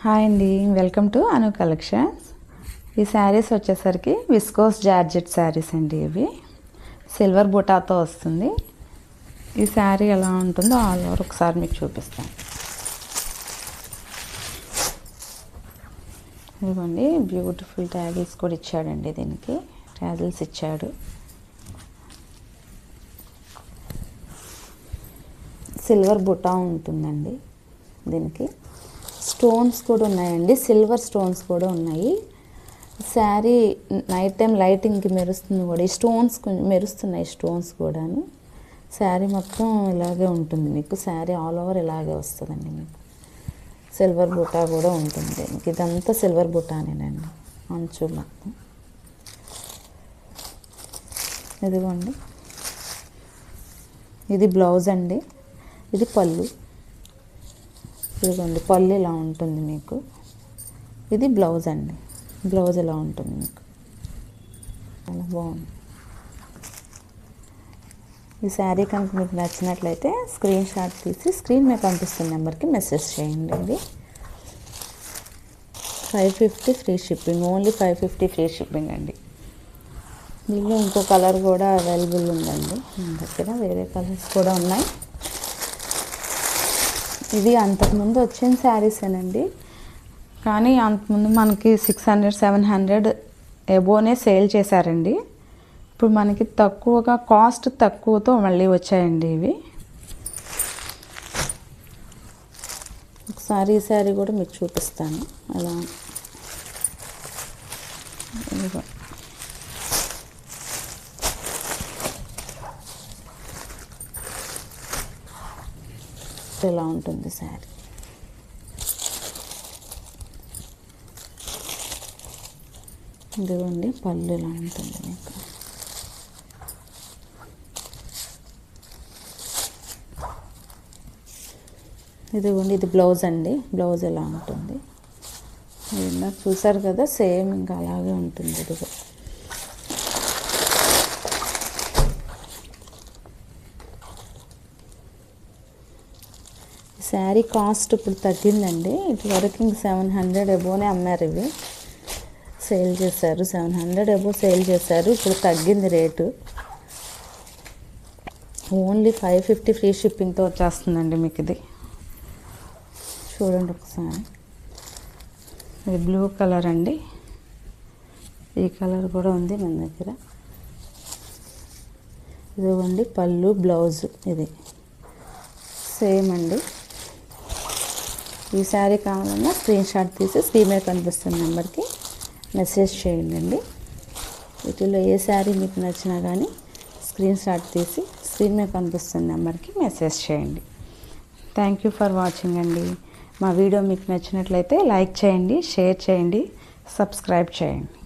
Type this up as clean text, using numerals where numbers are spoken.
Hi అండి, welcome to Anu collections. ఈ శారీస్ వచ్చేసరికి విస్కోస్ జార్జెట్ శారీస్ అండి. ఇవి సిల్వర్ బుటాతో వస్తుంది. ఈ శారీ ఎలా ఉంటుందో ఆల్ ఓవర్ ఒకసారి మీకు చూపిస్తాను. ఇదిగోండి, బ్యూటిఫుల్ ట్యాగిల్స్ కూడా ఇచ్చాడండి. దీనికి ట్యాగిల్స్ ఇచ్చాడు. సిల్వర్ బుటా ఉంటుందండి. దీనికి స్టోన్స్ కూడా ఉన్నాయండి, సిల్వర్ స్టోన్స్ కూడా ఉన్నాయి. శారీ నైట్ టైం లైటింగ్కి మెరుస్తుంది కూడా. ఈ స్టోన్స్ మెరుస్తున్నాయి, స్టోన్స్ కూడాను. శారీ మొత్తం ఇలాగే ఉంటుంది మీకు. శారీ ఆల్ ఓవర్ ఇలాగే వస్తుందండి మీకు. సిల్వర్ బుటా కూడా ఉంటుంది మీకు. ఇదంతా సిల్వర్ బుటానేనండి, అంచు మొత్తం. ఇదిగోండి, ఇది బ్లౌజ్ అండి, ఇది పళ్ళు. ఇదిగోండి, పళ్ళు ఇలా ఉంటుంది మీకు. ఇది బ్లౌజ్ అండి, బ్లౌజ్ ఇలా ఉంటుంది మీకు. చాలా బాగుంది. ఈ శారీ కనుక మీకు నచ్చినట్లయితే స్క్రీన్ షాట్ తీసి స్క్రీన్ మీద కనిపిస్తున్న నెంబర్కి మెసేజ్ చేయండి. ఇది 550 free shipping, only 550 free shipping అండి. దీనిలో ఇంకో కలర్ కూడా అవైలబుల్ ఉందండి మన దగ్గర. వేరే కలర్స్ కూడా ఉన్నాయి. ఇది అంతకుముందు వచ్చిన శారీసేనండి, కానీ అంతకుముందు మనకి 600, 700 ఎబోనే సేల్ చేశారండి. ఇప్పుడు మనకి తక్కువగా, కాస్ట్ తక్కువతో మళ్ళీ వచ్చాయండి ఇవి. ఒకసారి ఈ శారీ కూడా మీకు చూపిస్తాను. అలా ఇలా ఉంటుంది శారీ. ఇదిగోండి, పళ్ళు ఇలా ఉంటుంది మీకు. ఇదిగోండి, ఇది బ్లౌజ్ అండి. బ్లౌజ్ ఎలా ఉంటుంది ఇందాక చూసారు కదా, సేమ్ ఇంకా అలాగే ఉంటుంది. ఇదిగో శారీ కాస్ట్ ఇప్పుడు తగ్గిందండి. ఇటువరకు ఇంక 700 ఎబోనే అమ్మారు. ఇవి సేల్ చేశారు, 700 ఎబో సేల్ చేశారు. ఇప్పుడు తగ్గింది రేటు. ఓన్లీ 550 ఫ్రీ షిప్పింగ్తో వచ్చేస్తుందండి మీకు. ఇది చూడండి ఒకసారి. ఇది బ్లూ కలర్ అండి. ఈ కలర్ కూడా ఉంది మన దగ్గర. ఇదిగోండి, పళ్ళు, బ్లౌజ్ ఇది సేమ్ అండి. ఈ శారీ కావాలన్నా స్క్రీన్ షాట్ తీసి స్క్రీన్ మీద కనిపిస్తున్న నెంబర్కి మెసేజ్ చేయండి. వీటిలో ఏ శారీ మీకు నచ్చినా కానీ స్క్రీన్ షాట్ తీసి స్క్రీన్ మీద కనిపిస్తున్న నెంబర్కి మెసేజ్ చేయండి. థ్యాంక్ యూ ఫర్ వాచింగ్ అండి. మా వీడియో మీకు నచ్చినట్లయితే లైక్ చేయండి, షేర్ చేయండి, సబ్స్క్రైబ్ చేయండి.